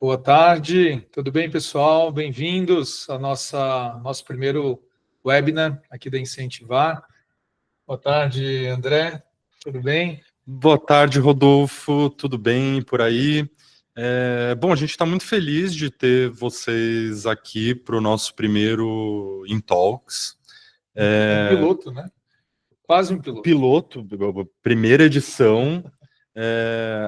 Boa tarde, tudo bem, pessoal? Bem-vindos ao nosso primeiro webinar aqui da Incentivar. Boa tarde, André, tudo bem? Boa tarde, Rodolfo, tudo bem por aí? Bom, a gente está muito feliz de ter vocês aqui para o nosso primeiro InTalks. Um piloto, né? Quase um piloto. Piloto, primeira edição.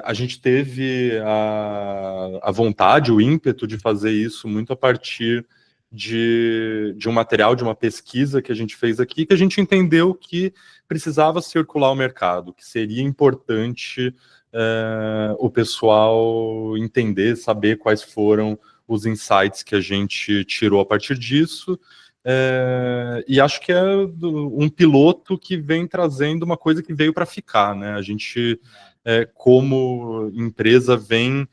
A gente teve a vontade, o ímpeto de fazer isso muito a partir de um material, de uma pesquisa que a gente fez aqui, que a gente entendeu que precisava circular o mercado, que seria importante o pessoal entender, saber quais foram os insights que a gente tirou a partir disso. E acho que é um piloto que vem trazendo uma coisa que veio para ficar, né? A gente, como empresa, vem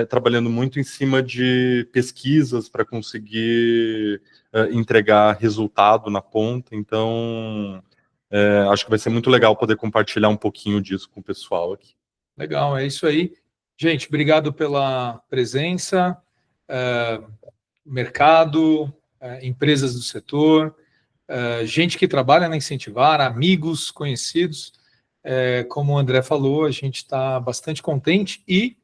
trabalhando muito em cima de pesquisas para conseguir entregar resultado na ponta. Então, acho que vai ser muito legal poder compartilhar um pouquinho disso com o pessoal aqui. Legal, é isso aí. Gente, obrigado pela presença, mercado, empresas do setor, gente que trabalha na Incentivar, amigos, conhecidos. Como o André falou, a gente está bastante contente e,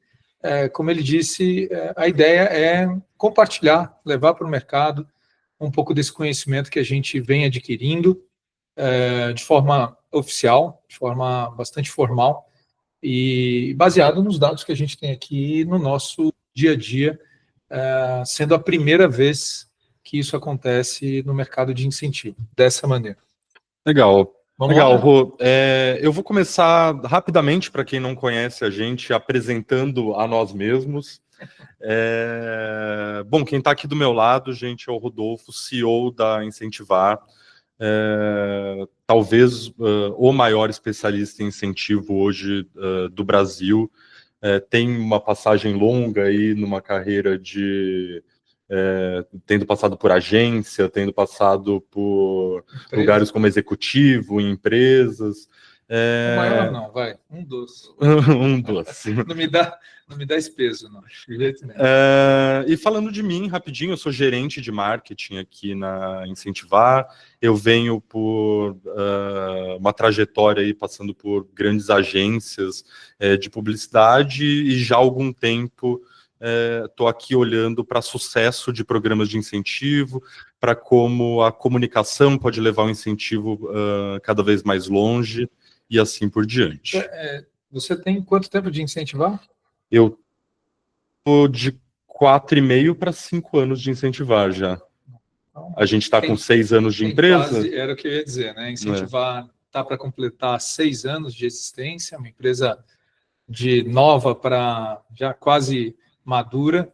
como ele disse, a ideia é compartilhar, levar para o mercado um pouco desse conhecimento que a gente vem adquirindo de forma oficial, de forma bastante formal e baseado nos dados que a gente tem aqui no nosso dia a dia, sendo a primeira vez que isso acontece no mercado de incentivo, dessa maneira. Legal. Vamos Legal, lá? Rô. Eu vou começar rapidamente, para quem não conhece a gente, apresentando a nós mesmos. Bom, quem está aqui do meu lado, gente, é o Rodolfo, CEO da Incentivar. Talvez o maior especialista em incentivo hoje do Brasil. Tem uma passagem longa aí numa carreira tendo passado por agência, tendo passado por lugares como executivo, em empresas. O maior não, vai, um doce. Um doce. Não me dá esse peso, não, de jeito nenhum. E falando de mim, rapidinho, eu sou gerente de marketing aqui na Incentivar. Eu venho por uma trajetória aí, passando por grandes agências de publicidade e já há algum tempo estou aqui olhando para sucesso de programas de incentivo, para como a comunicação pode levar o incentivo cada vez mais longe e assim por diante. Você tem quanto tempo de Incentivar? Eu estou de 4,5 para 5 anos de Incentivar já. Então, A gente está com 6 anos de empresa. Quase, era o que eu ia dizer, né? Incentivar está para completar 6 anos de existência, uma empresa de nova para já quase madura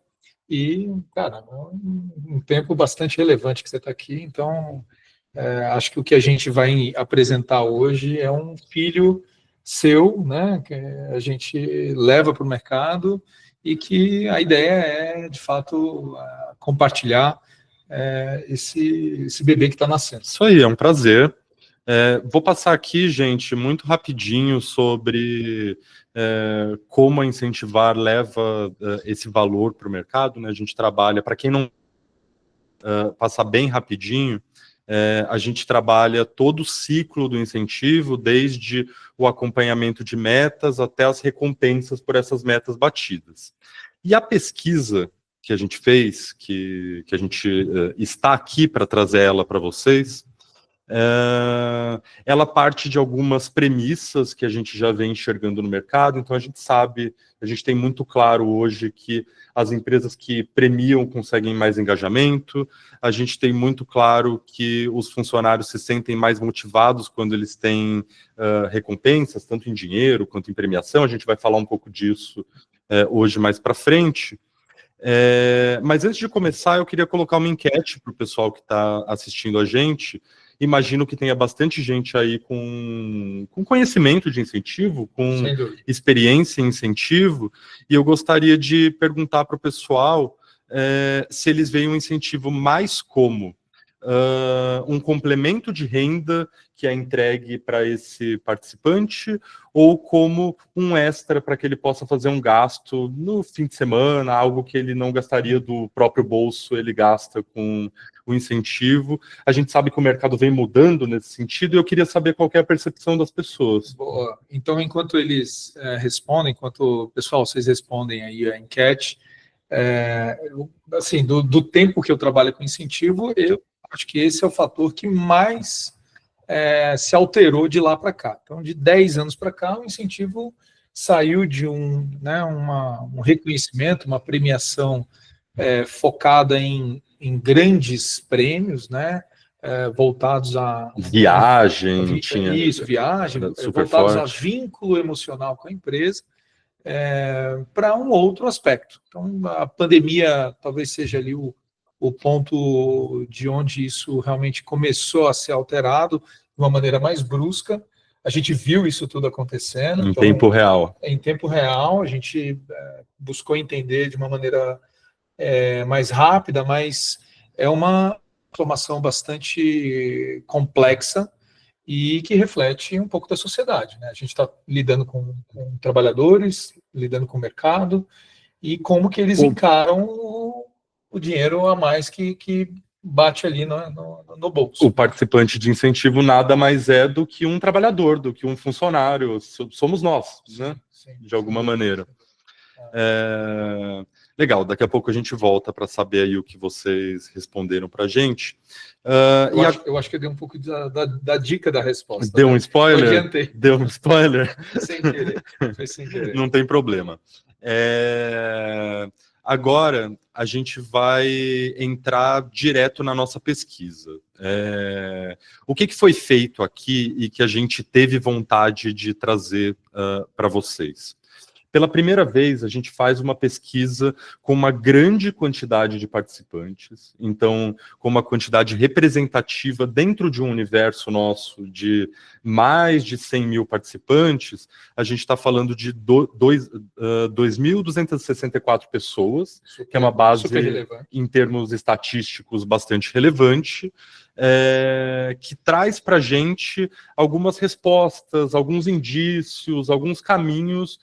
e, cara, um tempo bastante relevante que você está aqui. Então, acho que o que a gente vai apresentar hoje é um filho seu, né? Que a gente leva para o mercado e que a ideia é, de fato, compartilhar esse bebê que está nascendo. Isso aí, é um prazer. Vou passar aqui, gente, muito rapidinho sobre como a Incentivar leva esse valor para o mercado, né? A gente trabalha, para quem não passar bem rapidinho, a gente trabalha todo o ciclo do incentivo, desde o acompanhamento de metas até as recompensas por essas metas batidas. E a pesquisa que a gente fez, que a gente está aqui para trazer ela para vocês, ela parte de algumas premissas que a gente já vem enxergando no mercado. Então a gente sabe, a gente tem muito claro hoje que as empresas que premiam conseguem mais engajamento, a gente tem muito claro que os funcionários se sentem mais motivados quando eles têm recompensas, tanto em dinheiro quanto em premiação. A gente vai falar um pouco disso hoje mais para frente. Mas antes de começar, eu queria colocar uma enquete para o pessoal que está assistindo a gente. Imagino que tenha bastante gente aí com conhecimento de incentivo, com experiência em incentivo, e eu gostaria de perguntar para o pessoal se eles veem um incentivo mais como um complemento de renda que é entregue para esse participante, ou como um extra para que ele possa fazer um gasto no fim de semana, algo que ele não gastaria do próprio bolso, ele gasta com o incentivo. A gente sabe que o mercado vem mudando nesse sentido, e eu queria saber qual que é a percepção das pessoas. Boa. Então, enquanto eles respondem, enquanto, pessoal, vocês respondem aí a enquete, assim, do tempo que eu trabalho com incentivo, eu acho que esse é o fator que mais se alterou de lá para cá. Então, de 10 anos para cá, o incentivo saiu de um reconhecimento, uma premiação focada em grandes prêmios, né, voltados a... Viagem, tinha... Isso, viagem, super voltados forte. a vínculo emocional com a empresa, para um outro aspecto. Então, a pandemia talvez seja ali o ponto de onde isso realmente começou a ser alterado de uma maneira mais brusca. A gente viu isso tudo acontecendo. Em tempo real. Em tempo real, a gente buscou entender de uma maneira mais rápida, mas é uma formação bastante complexa e que reflete um pouco da sociedade, né? A gente está lidando com trabalhadores, lidando com o mercado, e como que eles encaram o dinheiro a mais que bate ali no bolso. O participante de incentivo nada mais é do que um trabalhador, do que um funcionário. Somos nós, né? Sim, de alguma maneira. Legal, daqui a pouco a gente volta para saber aí o que vocês responderam para a gente. Eu acho que eu dei um pouco da dica da resposta. Deu um spoiler? Adiantei. Deu um spoiler? Sem querer. Foi sem querer. Não tem problema. Agora, a gente vai entrar direto na nossa pesquisa. O que foi feito aqui e que a gente teve vontade de trazer para vocês? Pela primeira vez, a gente faz uma pesquisa com uma grande quantidade de participantes, então, com uma quantidade representativa dentro de um universo nosso de mais de 100 mil participantes. A gente está falando de 2.264 pessoas, que é uma base, em termos estatísticos, bastante relevante, que traz para a gente algumas respostas, alguns indícios, alguns caminhos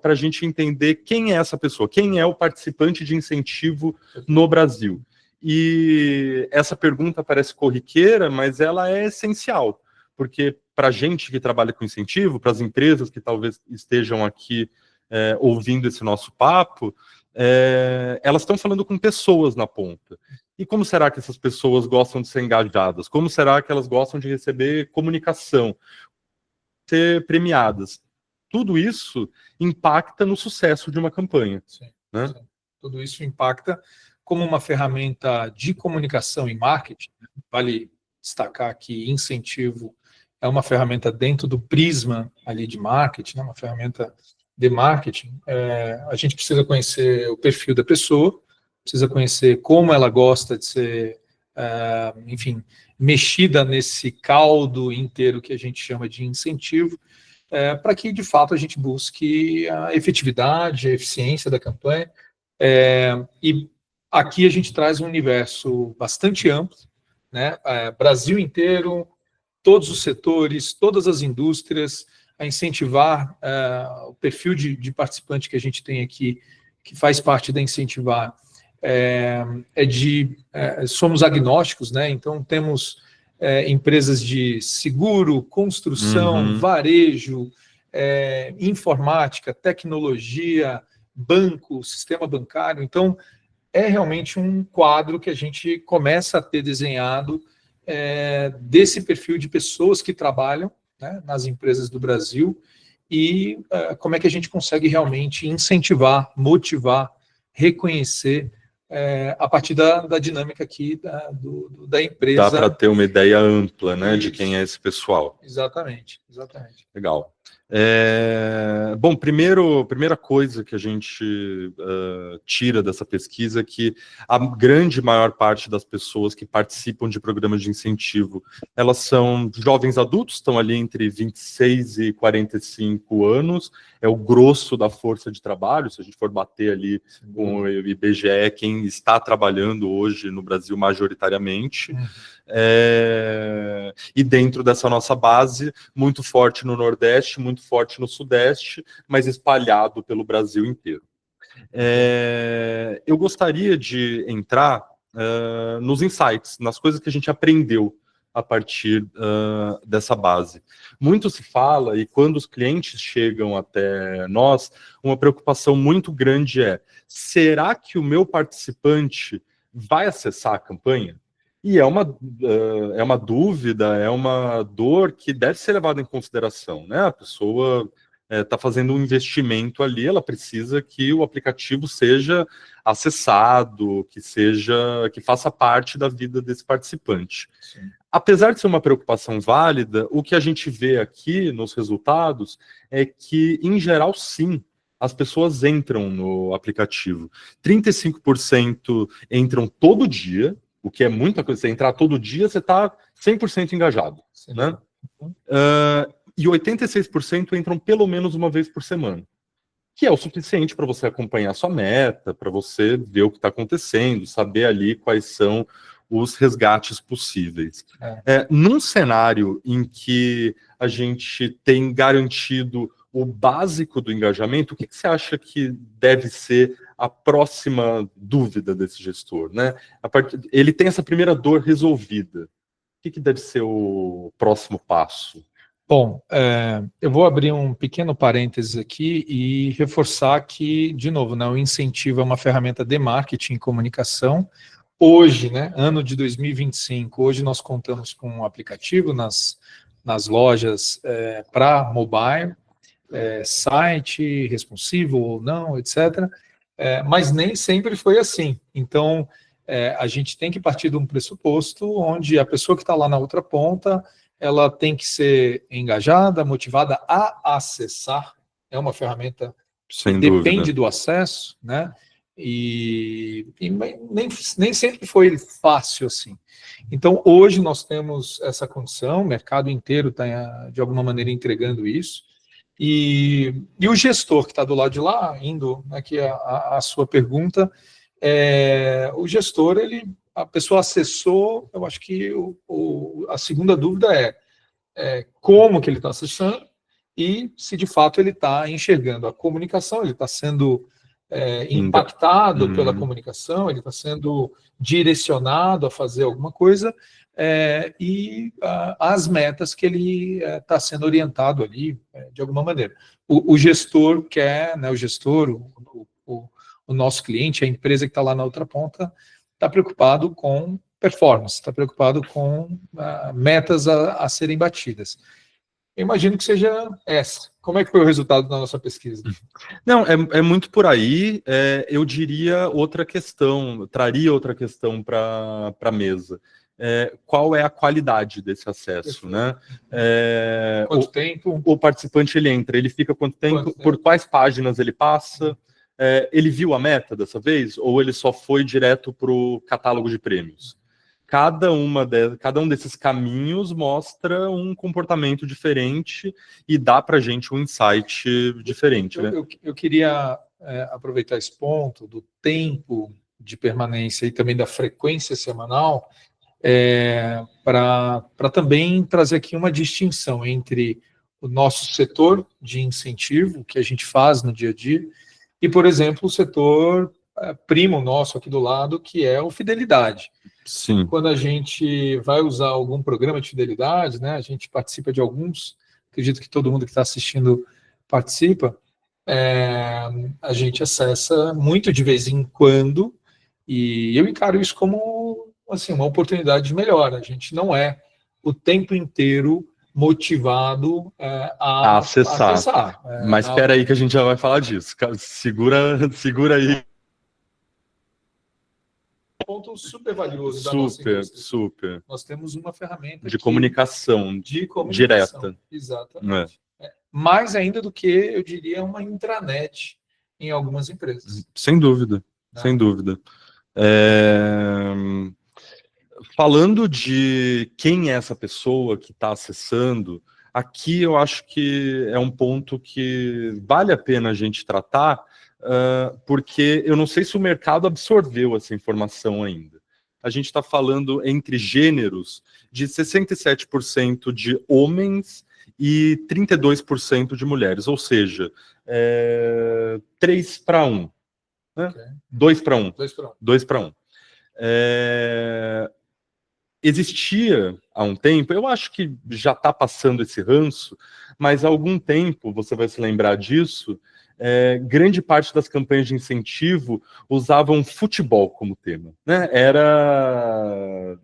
para a gente entender quem é essa pessoa, quem é o participante de incentivo no Brasil. E essa pergunta parece corriqueira, mas ela é essencial, porque para a gente que trabalha com incentivo, para as empresas que talvez estejam aqui ouvindo esse nosso papo, elas estão falando com pessoas na ponta. E como será que essas pessoas gostam de ser engajadas? Como será que elas gostam de receber comunicação, ser premiadas? Tudo isso impacta no sucesso de uma campanha. Sim, né? Sim. Tudo isso impacta como uma ferramenta de comunicação e marketing. Vale destacar que incentivo é uma ferramenta dentro do prisma ali de marketing, né? Uma ferramenta de marketing. A gente precisa conhecer o perfil da pessoa, precisa conhecer como ela gosta de ser, enfim, mexida nesse caldo inteiro que a gente chama de incentivo, para que, de fato, a gente busque a efetividade, a eficiência da campanha. E aqui a gente traz um universo bastante amplo, né? Brasil inteiro, todos os setores, todas as indústrias, a incentivar o perfil de participante que a gente tem aqui, que faz parte da Incentivar, somos agnósticos, né? Então temos empresas de seguro, construção, varejo, informática, tecnologia, banco, sistema bancário. Então, é realmente um quadro que a gente começa a ter desenhado desse perfil de pessoas que trabalham, né, nas empresas do Brasil, e como é que a gente consegue realmente incentivar, motivar, reconhecer a partir da dinâmica aqui da empresa. Dá para ter uma ideia ampla, né, de quem é esse pessoal. Exatamente. Legal. Bom, primeira coisa que a gente tira dessa pesquisa é que a grande maior parte das pessoas que participam de programas de incentivo, elas são jovens adultos, estão ali entre 26 e 45 anos, é o grosso da força de trabalho, se a gente for bater ali com o IBGE, quem está trabalhando hoje no Brasil majoritariamente. E dentro dessa nossa base, muito forte no Nordeste, muito forte no Sudeste, mas espalhado pelo Brasil inteiro. Eu gostaria de entrar nos insights, nas coisas que a gente aprendeu a partir dessa base. Muito se fala, e quando os clientes chegam até nós, uma preocupação muito grande é: será que o meu participante vai acessar a campanha? E é uma dúvida, é uma dor que deve ser levada em consideração, né? A pessoa está fazendo um investimento ali, ela precisa que o aplicativo seja acessado, que faça parte da vida desse participante. Sim. Apesar de ser uma preocupação válida, o que a gente vê aqui nos resultados é que, em geral, sim, as pessoas entram no aplicativo. 35% entram todo dia, o que é muita coisa. Você entrar todo dia, você está 100% engajado. Sim. Né? E 86% entram pelo menos uma vez por semana, que é o suficiente para você acompanhar a sua meta, para você ver o que está acontecendo, saber ali quais são os resgates possíveis. Num cenário em que a gente tem garantido o básico do engajamento, o que você acha que deve ser a próxima dúvida desse gestor, né? Ele tem essa primeira dor resolvida. O que deve ser o próximo passo? Bom, eu vou abrir um pequeno parênteses aqui e reforçar que, de novo, né, o incentivo é uma ferramenta de marketing e comunicação. Hoje, né, ano de 2025, hoje nós contamos com um aplicativo nas lojas para mobile, site responsivo ou não, etc. Mas nem sempre foi assim. Então, a gente tem que partir de um pressuposto onde a pessoa que está lá na outra ponta, ela tem que ser engajada, motivada a acessar. É uma ferramenta que depende do acesso, né? E nem sempre foi fácil assim. Então, hoje nós temos essa condição, o mercado inteiro está, de alguma maneira, entregando isso. E o gestor que está do lado de lá, indo aqui a sua pergunta, o gestor, a pessoa acessou, eu acho que a segunda dúvida é como que ele está acessando e se de fato ele está enxergando a comunicação, ele está sendo impactado pela comunicação, ele está sendo direcionado a fazer alguma coisa, e as metas que ele está sendo orientado ali, de alguma maneira. O gestor quer, né, o nosso cliente, a empresa que está lá na outra ponta, está preocupado com performance, está preocupado com metas a serem batidas. Eu imagino que seja essa. Como é que foi o resultado da nossa pesquisa? Não, é muito por aí. Eu diria traria outra questão para a mesa. Qual é a qualidade desse acesso, né? Quanto tempo? O participante ele entra, ele fica quanto tempo? Por quais páginas ele passa? Ele viu a meta dessa vez? Ou ele só foi direto para o catálogo de prêmios? Cada um desses caminhos mostra um comportamento diferente e dá para a gente um insight diferente. Né? Eu queria aproveitar esse ponto do tempo de permanência e também da frequência semanal para também trazer aqui uma distinção entre o nosso setor de incentivo, que a gente faz no dia a dia, e, por exemplo, o setor primo nosso aqui do lado, que é o Fidelidade. Sim. Quando a gente vai usar algum programa de fidelidade, né, a gente participa de alguns, acredito que todo mundo que está assistindo participa, a gente acessa muito de vez em quando, e eu encaro isso como assim, uma oportunidade de melhora. A gente não é o tempo inteiro motivado a acessar. Mas espera aí que a gente já vai falar disso. Segura aí. Ponto super valioso da nossa indústria. Super. Nós temos uma ferramenta de comunicação direta. Exatamente. Mais ainda do que, eu diria, uma intranet em algumas empresas. Sem dúvida, sem dúvida. Falando de quem é essa pessoa que está acessando, aqui eu acho que é um ponto que vale a pena a gente tratar, porque eu não sei se o mercado absorveu essa informação ainda. A gente está falando entre gêneros de 67% de homens e 32% de mulheres, ou seja, 3 para 1, né? Okay. 2 para 1. 2 para 1. Existia há um tempo, eu acho que já está passando esse ranço, mas há algum tempo, você vai se lembrar disso, grande parte das campanhas de incentivo usavam futebol como tema, né? Era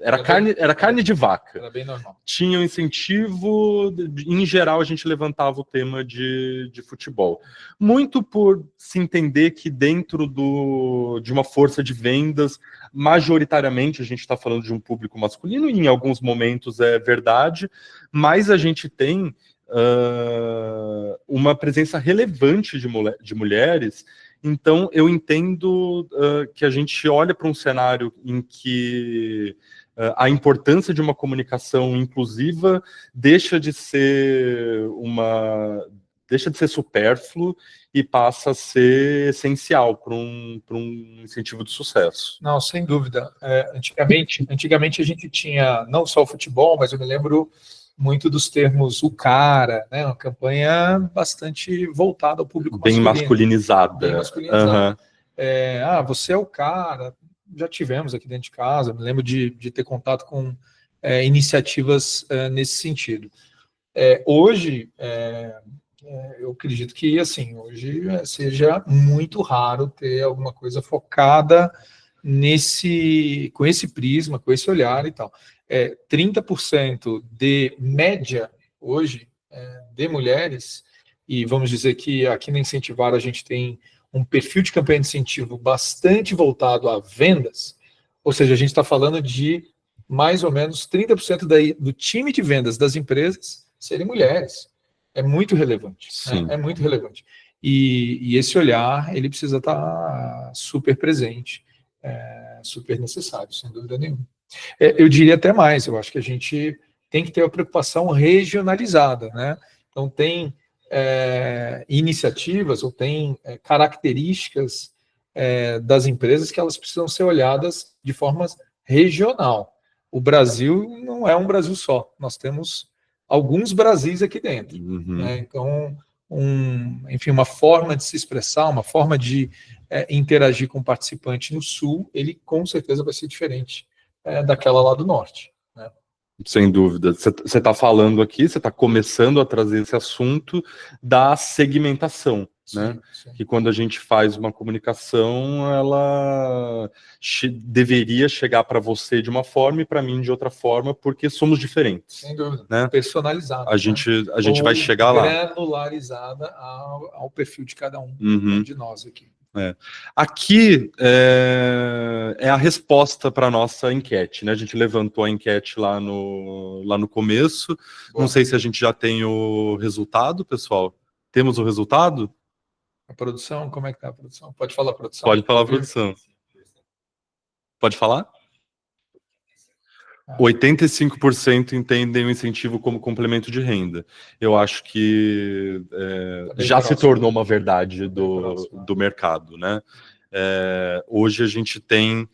carne de vaca. Era bem normal. Tinha um incentivo, em geral a gente levantava o tema de futebol. Muito por se entender que dentro de uma força de vendas, majoritariamente a gente está falando de um público masculino, e em alguns momentos é verdade, mas a gente tem uma presença relevante de mulheres. Então eu entendo que a gente olha para um cenário em que a importância de uma comunicação inclusiva deixa de ser supérfluo e passa a ser essencial para um incentivo de sucesso. Não, sem dúvida. Antigamente a gente tinha não só o futebol, mas eu me lembro muito dos termos o cara, né? Uma campanha bastante voltada ao público bem masculinizada. Bem masculinizada. Uhum. Você é o cara. Já tivemos aqui dentro de casa, me lembro de ter contato com iniciativas nesse sentido. Hoje, eu acredito que, assim, hoje seja muito raro ter alguma coisa focada com esse prisma, com esse olhar e tal. 30% de média, hoje, de mulheres, e vamos dizer que aqui na Incentivar a gente tem um perfil de campanha de incentivo bastante voltado a vendas, ou seja, a gente está falando de mais ou menos 30% do time de vendas das empresas serem mulheres. É muito relevante. Né? É muito relevante. E esse olhar, ele precisa estar super presente, super necessário, sem dúvida nenhuma. Eu diria até mais, eu acho que a gente tem que ter uma preocupação regionalizada, né? Então, tem iniciativas ou tem características das empresas que elas precisam ser olhadas de forma regional. O Brasil não é um Brasil só, nós temos alguns Brasis aqui dentro. Uhum. Né? Então, enfim, uma forma de se expressar, uma forma de interagir com o participante no Sul, ele com certeza vai ser diferente daquela lá do Norte. Né? Sem dúvida. Você está falando aqui, você está começando a trazer esse assunto da segmentação, sim, né? Sim. Que quando a gente faz uma comunicação, ela deveria chegar para você de uma forma e para mim de outra forma, porque somos diferentes. Sem dúvida. Né? Personalizada. A gente vai chegar lá. Granularizada ao perfil de cada um de nós aqui. Aqui é a resposta para a nossa enquete, né? A gente levantou a enquete lá no começo. Boa. Não sei se a gente já tem o resultado, pessoal. Temos o resultado? A produção, como é que tá a produção? Pode falar, produção? Pode falar, produção. Pode falar? 85% entendem o incentivo como complemento de renda. Eu acho que já se tornou uma verdade do mercado, né? Hoje a gente tem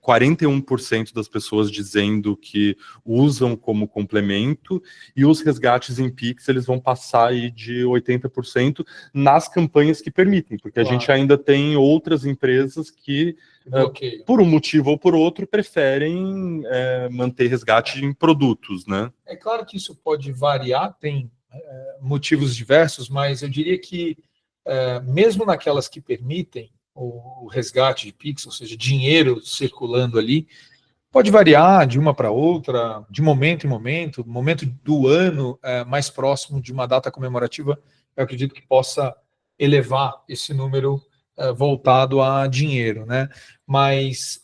41% das pessoas dizendo que usam como complemento, e os resgates em Pix eles vão passar aí de 80% nas campanhas que permitem, porque a gente ainda tem outras empresas que por um motivo ou por outro preferem manter resgate em produtos, né? É claro que isso pode variar, tem motivos diversos, mas eu diria que mesmo naquelas que permitem o resgate de Pix, ou seja, dinheiro circulando ali, pode variar de uma para outra, de momento em momento do ano mais próximo de uma data comemorativa, eu acredito que possa elevar esse número voltado a dinheiro, né? Mas,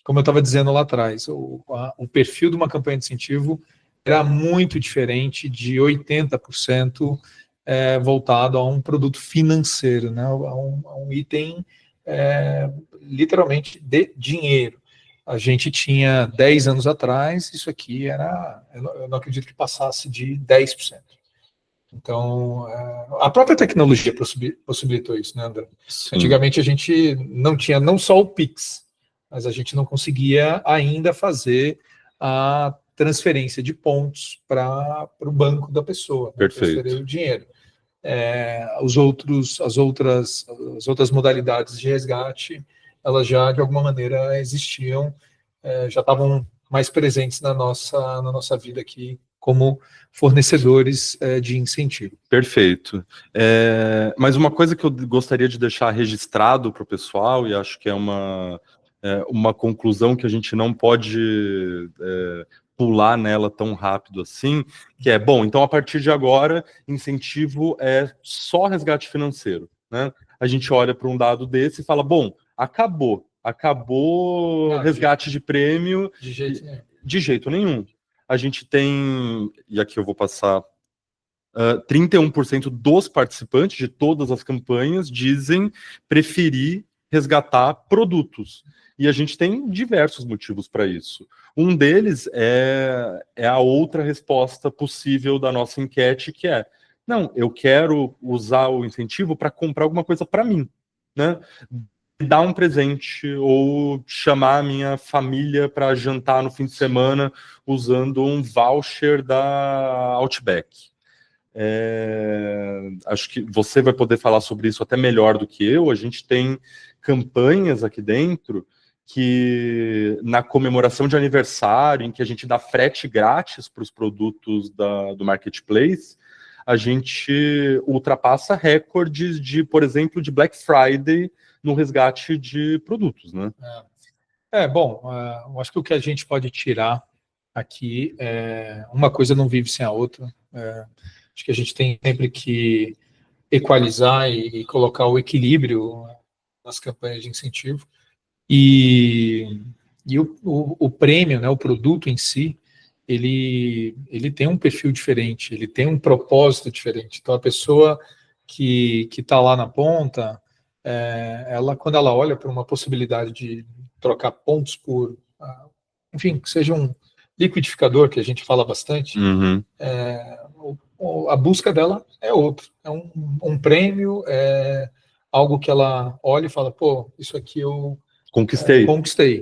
como eu estava dizendo lá atrás, o perfil de uma campanha de incentivo, era muito diferente de 80% voltado a um produto financeiro, né? A um item literalmente de dinheiro. A gente tinha 10 anos atrás, isso aqui era, eu não acredito que passasse de 10%. Então, a própria tecnologia possibilitou isso, né, André? Sim. Antigamente a gente não tinha não só o Pix, mas a gente não conseguia ainda fazer a transferência de pontos para o banco da pessoa, né, transferir o dinheiro. As outras modalidades de resgate, elas já de alguma maneira existiam, já estavam mais presentes na nossa vida aqui como fornecedores de incentivo. Perfeito. Mas uma coisa que eu gostaria de deixar registrado para o pessoal, e acho que é uma conclusão que a gente não pode pular nela tão rápido assim, que bom, então a partir de agora, incentivo é só resgate financeiro, né? A gente olha para um dado desse e fala, bom, acabou resgate de prêmio. De jeito nenhum. De jeito nenhum. A gente tem, e aqui eu vou passar, 31% dos participantes de todas as campanhas dizem preferir resgatar produtos. E a gente tem diversos motivos para isso. Um deles é a outra resposta possível da nossa enquete, que não, eu quero usar o incentivo para comprar alguma coisa para mim, né? Dar um presente ou chamar a minha família para jantar no fim de semana usando um voucher da Outback. Acho que você vai poder falar sobre isso até melhor do que eu. A gente tem campanhas aqui dentro que, na comemoração de aniversário, em que a gente dá frete grátis para os produtos do Marketplace, a gente ultrapassa recordes de, por exemplo, de Black Friday no resgate de produtos, né? Bom, eu acho que o que a gente pode tirar aqui uma coisa não vive sem a outra. Acho que a gente tem sempre que equalizar e colocar o equilíbrio nas campanhas de incentivo. E o prêmio, né, o produto em si, ele tem um perfil diferente, ele tem um propósito diferente. Então, a pessoa que está lá na ponta, quando ela olha para uma possibilidade de trocar pontos por, enfim, que seja um liquidificador, que a gente fala bastante, Uhum. A busca dela é outra. É um prêmio, algo que ela olha e fala, pô, isso aqui eu conquistei.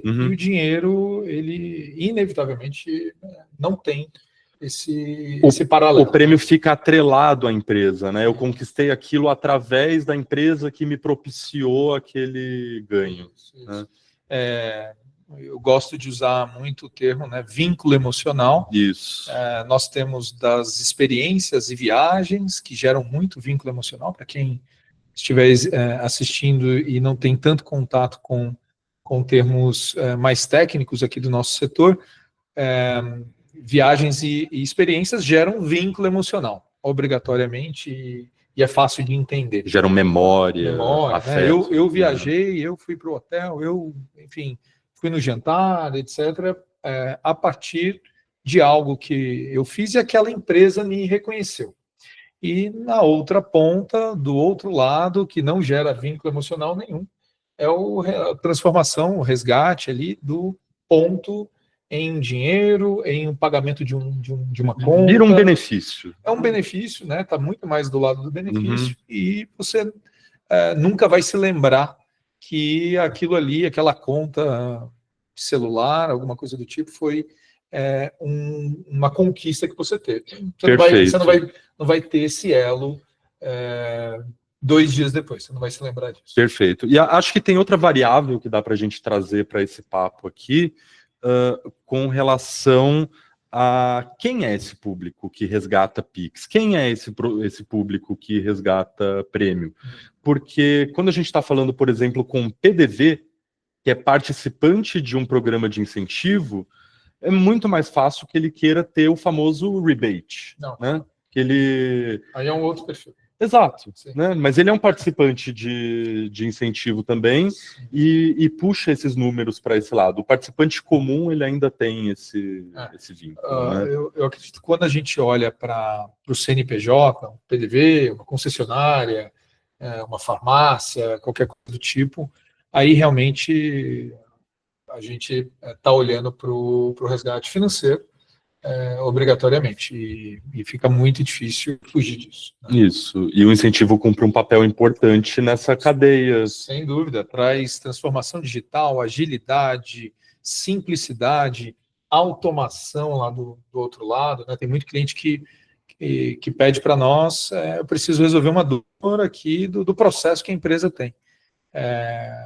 Uhum. E o dinheiro, ele inevitavelmente não tem esse paralelo. O prêmio fica atrelado à empresa, né? Eu conquistei aquilo através da empresa que me propiciou aquele ganho. Isso. Né? Eu gosto de usar muito o termo, né, vínculo emocional. Isso. Nós temos das experiências e viagens que geram muito vínculo emocional. Para quem estiver assistindo e não tem tanto contato com termos mais técnicos aqui do nosso setor, viagens e experiências geram vínculo emocional, obrigatoriamente, e é fácil de entender. Geram memória, afeto. Eu viajei, eu fui para o hotel, enfim, fui no jantar, etc., a partir de algo que eu fiz e aquela empresa me reconheceu. E na outra ponta, do outro lado, que não gera vínculo emocional nenhum, é a transformação, o resgate ali do ponto em dinheiro, em um pagamento de uma conta. Vira um benefício. É um benefício, né? Está muito mais do lado do benefício, e você nunca vai se lembrar que aquilo ali, aquela conta celular, alguma coisa do tipo, foi uma conquista que você teve. Você não vai ter esse elo 2 dias depois, você não vai se lembrar disso. Perfeito. E acho que tem outra variável que dá para a gente trazer para esse papo aqui, com relação a quem é esse público que resgata Pix, quem é esse público que resgata prêmio. Porque quando a gente está falando, por exemplo, com PDV, que é participante de um programa de incentivo, é muito mais fácil que ele queira ter o famoso rebate. Não. Né? Que ele... Aí é um outro perfil. Exato, Sim. né? Mas ele é um participante de incentivo também e puxa esses números para esse lado. O participante comum, ele ainda tem esse vínculo, né? Eu acredito que quando a gente olha para o CNPJ, um PDV, uma concessionária, uma farmácia, qualquer coisa do tipo, aí realmente a gente está olhando para o resgate financeiro, obrigatoriamente, e fica muito difícil fugir disso, né? Isso, e o incentivo cumpre um papel importante nessa cadeia. Sem dúvida, traz transformação digital, agilidade, simplicidade, automação lá do outro lado, né? Tem muito cliente que pede para nós, eu preciso resolver uma dor aqui do processo que a empresa tem.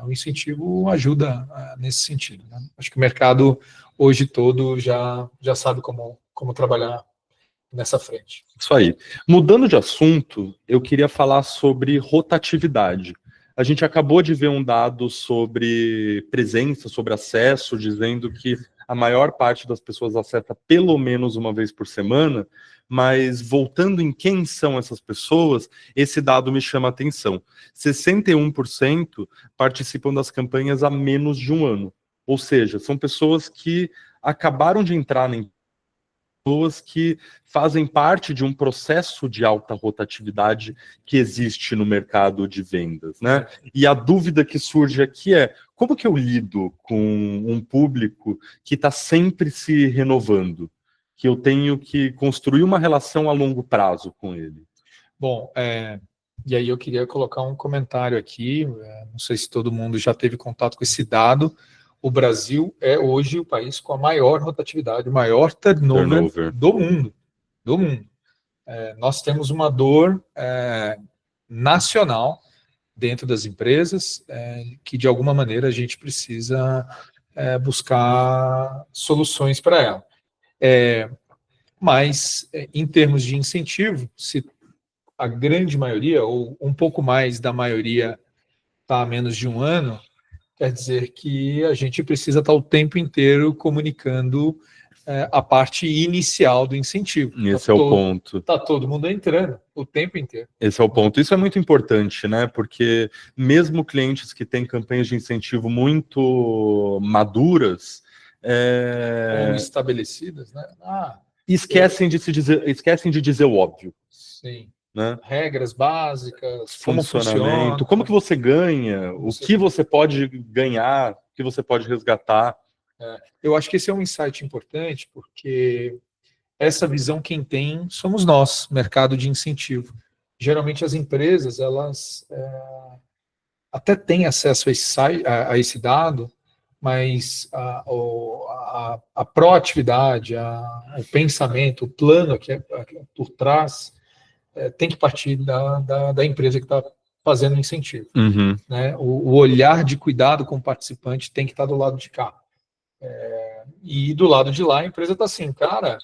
O incentivo ajuda nesse sentido, né? Acho que o mercado hoje todo já sabe como trabalhar nessa frente. Isso aí. Mudando de assunto, eu queria falar sobre rotatividade. A gente acabou de ver um dado sobre presença, sobre acesso, dizendo que a maior parte das pessoas acessa pelo menos uma vez por semana, mas voltando em quem são essas pessoas, esse dado me chama a atenção. 61% participam das campanhas há menos de um ano. Ou seja, são pessoas que acabaram de entrar na pessoas que fazem parte de um processo de alta rotatividade que existe no mercado de vendas, né? E a dúvida que surge aqui é: como que eu lido com um público que está sempre se renovando, que eu tenho que construir uma relação a longo prazo com ele? Bom, e aí eu queria colocar um comentário aqui, não sei se todo mundo já teve contato com esse dado. O Brasil é hoje o país com a maior rotatividade, o maior turnover do mundo. Nós temos uma dor nacional dentro das empresas, que de alguma maneira a gente precisa buscar soluções para ela. Mas, em termos de incentivo, se a grande maioria, ou um pouco mais da maioria, está há menos de um ano, quer dizer que a gente precisa estar o tempo inteiro comunicando a parte inicial do incentivo. Esse é o ponto. Está todo mundo entrando o tempo inteiro. Esse é o ponto. Isso é muito importante, né? Porque mesmo clientes que têm campanhas de incentivo muito maduras, ou estabelecidas, né? Esquecem de dizer o óbvio. Sim. Né? Regras básicas, como funciona, como que você ganha, o que você pode ganhar, o que você pode resgatar. Eu acho que esse é um insight importante, porque essa visão quem tem somos nós, mercado de incentivo. Geralmente as empresas, elas até têm acesso a esse dado, mas a proatividade, o pensamento, o plano que é por trás, tem que partir da empresa que está fazendo o incentivo. Uhum. Né? O olhar de cuidado com o participante tem que estar do lado de cá. E do lado de lá, a empresa está assim, cara,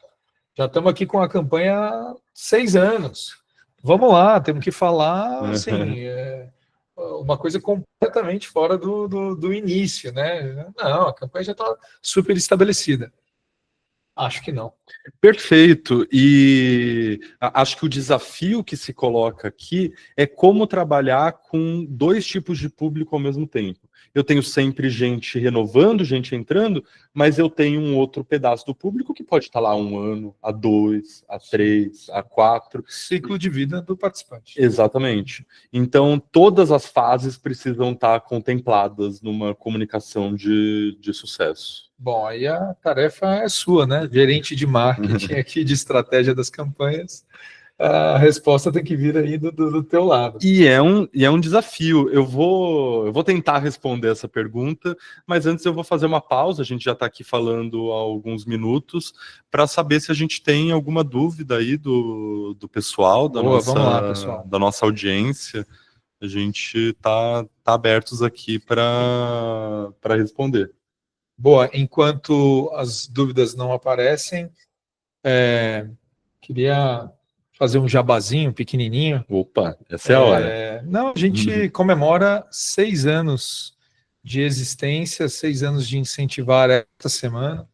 já estamos aqui com a campanha há 6 anos. Vamos lá, temos que falar assim, uma coisa completamente fora do início, né? Não, a campanha já está super estabelecida. Acho que não. Perfeito. E acho que o desafio que se coloca aqui é como trabalhar com dois tipos de público ao mesmo tempo. Eu tenho sempre gente renovando, gente entrando, mas eu tenho um outro pedaço do público que pode estar lá há 1 ano, há 2, há 3, há 4. Ciclo de vida do participante. Exatamente. Então, todas as fases precisam estar contempladas numa comunicação de sucesso. Bom, aí a tarefa é sua, né? Gerente de marketing aqui, de estratégia das campanhas. A resposta tem que vir aí do teu lado. E é um desafio. Eu vou tentar responder essa pergunta, mas antes eu vou fazer uma pausa. A gente já está aqui falando há alguns minutos para saber se a gente tem alguma dúvida aí do pessoal, Vamos lá, pessoal. Da nossa audiência. A gente tá abertos aqui para responder. Boa, enquanto as dúvidas não aparecem, queria fazer um jabazinho pequenininho. Opa, essa é a hora. Não, a gente comemora 6 anos de existência, 6 anos de incentivar essa semana.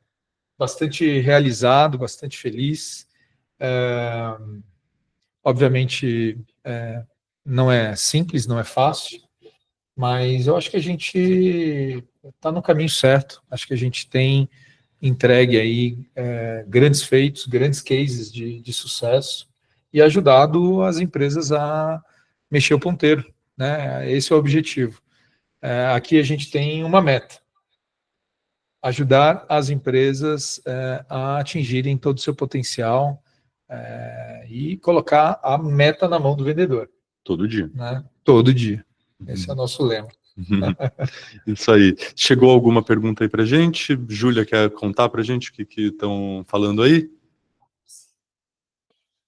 Bastante realizado, bastante feliz. Obviamente, não é simples, não é fácil, mas eu acho que a gente está no caminho certo. Acho que a gente tem entregue aí grandes feitos, grandes cases de sucesso e ajudado as empresas a mexer o ponteiro, né? Esse é o objetivo. Aqui a gente tem uma meta: ajudar as empresas a atingirem todo o seu potencial e colocar a meta na mão do vendedor. Todo dia. Né? Todo dia. Esse é o nosso lema. Isso aí. Chegou alguma pergunta aí pra gente? Júlia, quer contar pra gente o que estão falando aí?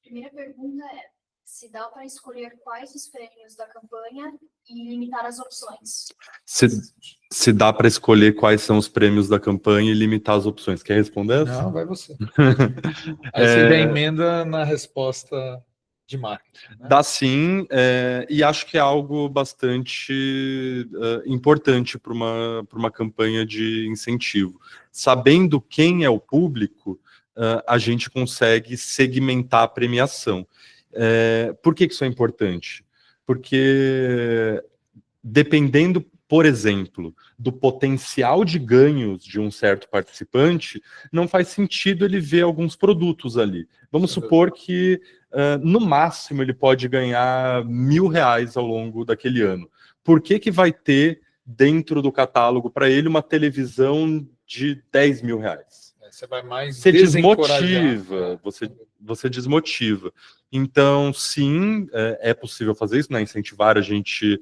Primeira pergunta é se dá para escolher quais os prêmios da campanha e limitar as opções. Se dá para escolher quais são os prêmios da campanha e limitar as opções. Quer responder essa? Não, vai você. Aí você já emenda na resposta de marketing. Né? Dá sim, e acho que é algo bastante importante para uma campanha de incentivo. Sabendo quem é o público, a gente consegue segmentar a premiação. Por que isso é importante? Porque dependendo, por exemplo, do potencial de ganhos de um certo participante, não faz sentido ele ver alguns produtos ali. Vamos supor que, no máximo, ele pode ganhar R$1.000 ao longo daquele ano. Por que vai ter dentro do catálogo para ele uma televisão de R$10.000? Você vai mais você desmotiva, você desmotiva. Então, sim, é possível fazer isso, né? Incentivar, a gente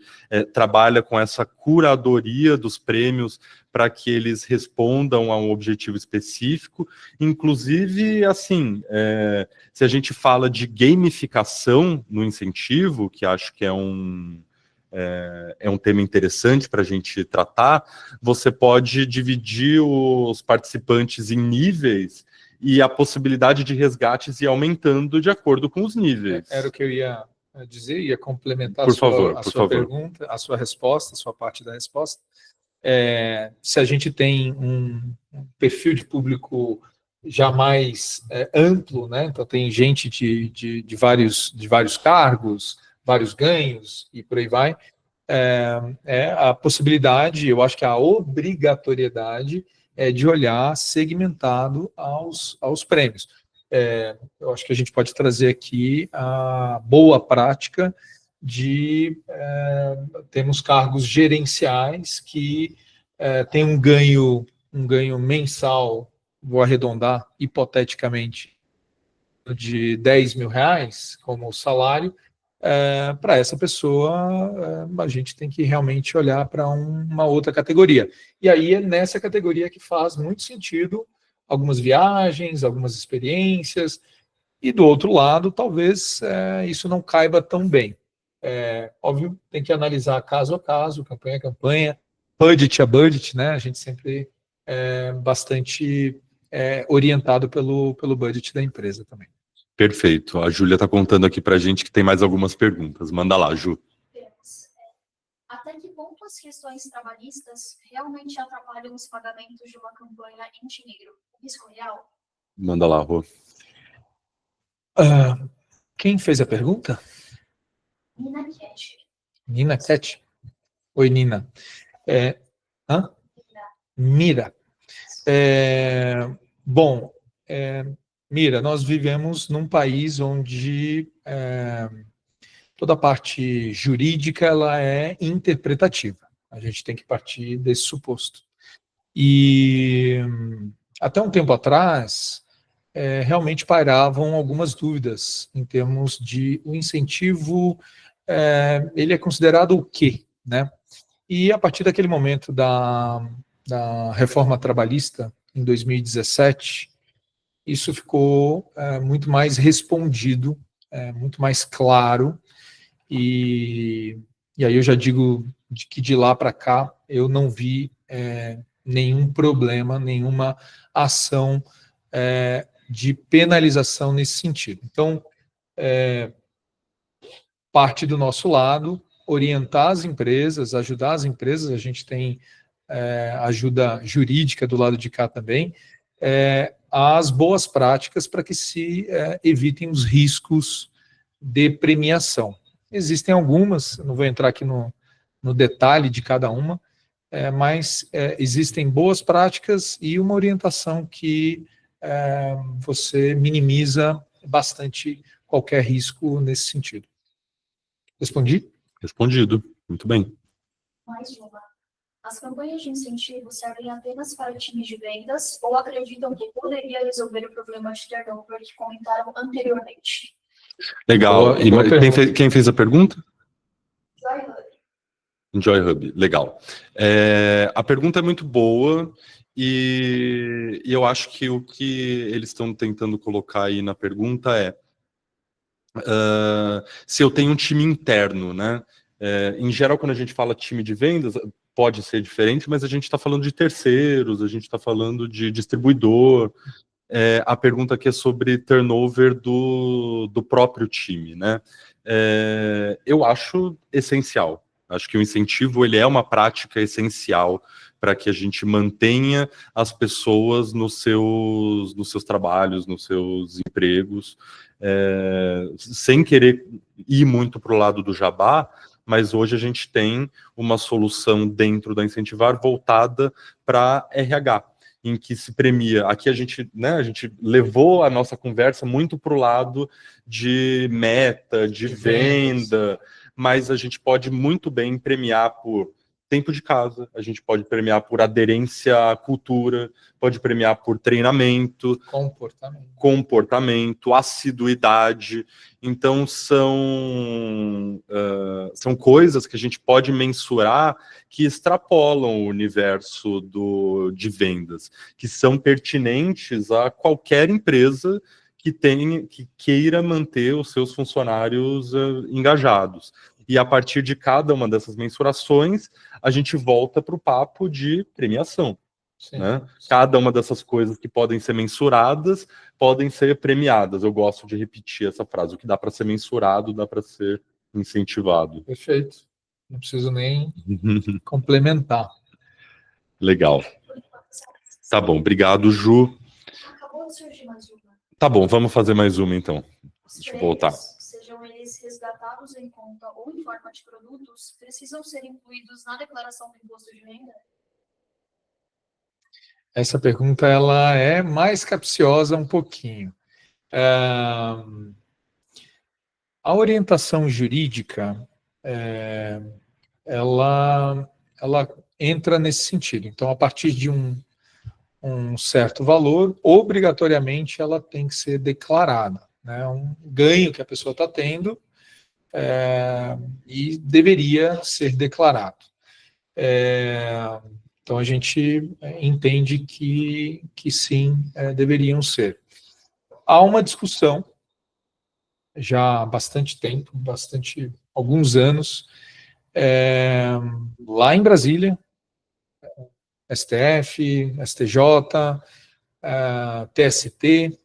trabalha com essa curadoria dos prêmios para que eles respondam a um objetivo específico. Inclusive, assim, se a gente fala de gamificação no incentivo, que acho que é um tema interessante para a gente tratar, você pode dividir os participantes em níveis e a possibilidade de resgates ir aumentando de acordo com os níveis. Era o que eu ia dizer, ia complementar a sua pergunta, a sua resposta, a sua parte da resposta. Se a gente tem um perfil de público já mais amplo, né? Então tem gente de vários cargos, vários ganhos e por aí vai, a possibilidade, eu acho que a obrigatoriedade de olhar segmentado aos prêmios. Eu acho que a gente pode trazer aqui a boa prática de termos cargos gerenciais que tem um ganho mensal, vou arredondar hipoteticamente, de R$10.000 como salário. Para essa pessoa, a gente tem que realmente olhar para uma outra categoria. E aí é nessa categoria que faz muito sentido algumas viagens, algumas experiências, e do outro lado, talvez isso não caiba tão bem. Óbvio, tem que analisar caso a caso, campanha a campanha, budget a budget, né? A gente sempre é bastante orientado pelo budget da empresa também. Perfeito. A Júlia está contando aqui para a gente que tem mais algumas perguntas. Manda lá, Ju. Até que ponto as questões trabalhistas realmente atrapalham os pagamentos de uma campanha em dinheiro? Risco real? Manda lá, Rô. Quem fez a pergunta? Nina Cat. Nina Cat? Oi, Nina. Mira. Bom, Mira, nós vivemos num país onde toda a parte jurídica ela é interpretativa. A gente tem que partir desse suposto. E até um tempo atrás, realmente pairavam algumas dúvidas em termos de o incentivo, ele é considerado o quê, né? E a partir daquele momento da reforma trabalhista, em 2017, isso ficou muito mais respondido, muito mais claro, e aí eu já digo que de lá para cá eu não vi nenhum problema, nenhuma ação de penalização nesse sentido. Então, parte do nosso lado, orientar as empresas, ajudar as empresas, a gente tem ajuda jurídica do lado de cá também, as boas práticas para que se evitem os riscos de premiação. Existem algumas, não vou entrar aqui no detalhe de cada uma, mas existem boas práticas e uma orientação que você minimiza bastante qualquer risco nesse sentido. Respondi? Respondido. Muito bem. Mais uma. As campanhas de incentivo servem apenas para times de vendas ou acreditam que poderia resolver o problema de turnover que comentaram anteriormente? Legal. E Boa quem fez a pergunta? Joy Hub. Joy Hub, legal. A pergunta é muito boa e eu acho que o que eles estão tentando colocar aí na pergunta é se eu tenho um time interno, né? Em geral, quando a gente fala time de vendas, pode ser diferente, mas a gente está falando de terceiros, a gente está falando de distribuidor. A pergunta aqui é sobre turnover do próprio time, né? Eu acho essencial. Acho que o incentivo ele é uma prática essencial para que a gente mantenha as pessoas nos seus trabalhos, nos seus empregos, sem querer ir muito para o lado do jabá, mas hoje a gente tem uma solução dentro da Incentivar voltada para RH, em que se premia. Aqui a gente levou a nossa conversa muito para o lado de meta, de venda, mas a gente pode muito bem premiar por tempo de casa, a gente pode premiar por aderência à cultura, pode premiar por treinamento, comportamento, assiduidade. Então, são coisas que a gente pode mensurar que extrapolam o universo de vendas, que são pertinentes a qualquer empresa que queira manter os seus funcionários engajados. E a partir de cada uma dessas mensurações, a gente volta para o papo de premiação. Sim, né? Sim. Cada uma dessas coisas que podem ser mensuradas, podem ser premiadas. Eu gosto de repetir essa frase. O que dá para ser mensurado, dá para ser incentivado. Perfeito. Não preciso nem complementar. Legal. Tá bom, obrigado, Ju. Acabou de surgir mais uma. Tá bom, vamos fazer mais uma, então. Deixa eu voltar. Sejam eles resgatados em conta ou em forma de produtos, precisam ser incluídos na declaração do imposto de renda? Essa pergunta ela é mais capciosa um pouquinho. A orientação jurídica, ela entra nesse sentido. Então, a partir de um certo valor, obrigatoriamente ela tem que ser declarada. Né, um ganho que a pessoa está tendo e deveria ser declarado. Então, a gente entende que sim, deveriam ser. Há uma discussão, já há bastante tempo, alguns anos, lá em Brasília, STF, STJ, TST,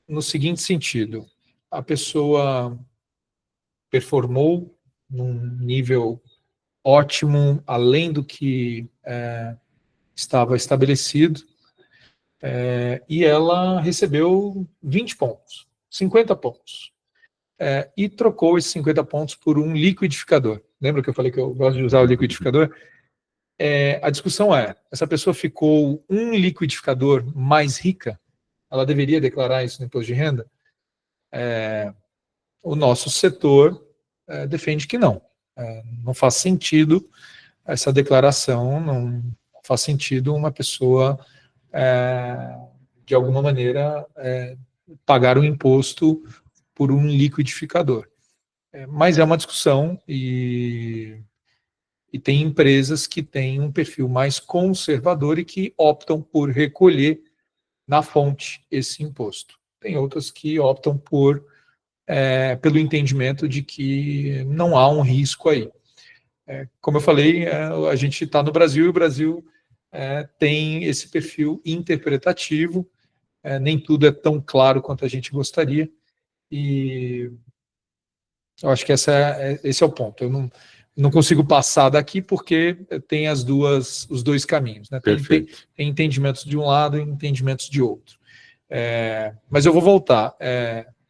no seguinte sentido: a pessoa performou num nível ótimo, além do que estava estabelecido, e ela recebeu 20 pontos, 50 pontos, e trocou esses 50 pontos por um liquidificador. Lembra que eu falei que eu gosto de usar o liquidificador? A discussão essa pessoa ficou um liquidificador mais rica? Ela deveria declarar isso no imposto de renda? O nosso setor defende que não. Não faz sentido essa declaração, não faz sentido uma pessoa, de alguma maneira, pagar o imposto por um liquidificador. Mas é uma discussão e tem empresas que têm um perfil mais conservador e que optam por recolher na fonte esse imposto. Tem outras que optam pelo entendimento de que não há um risco aí. Como eu falei, a gente está no Brasil e o Brasil tem esse perfil interpretativo, nem tudo é tão claro quanto a gente gostaria, e eu acho que esse é o ponto. Eu não consigo passar daqui porque tem os dois caminhos. Né? Tem entendimentos de um lado e entendimentos de outro. Mas eu vou voltar.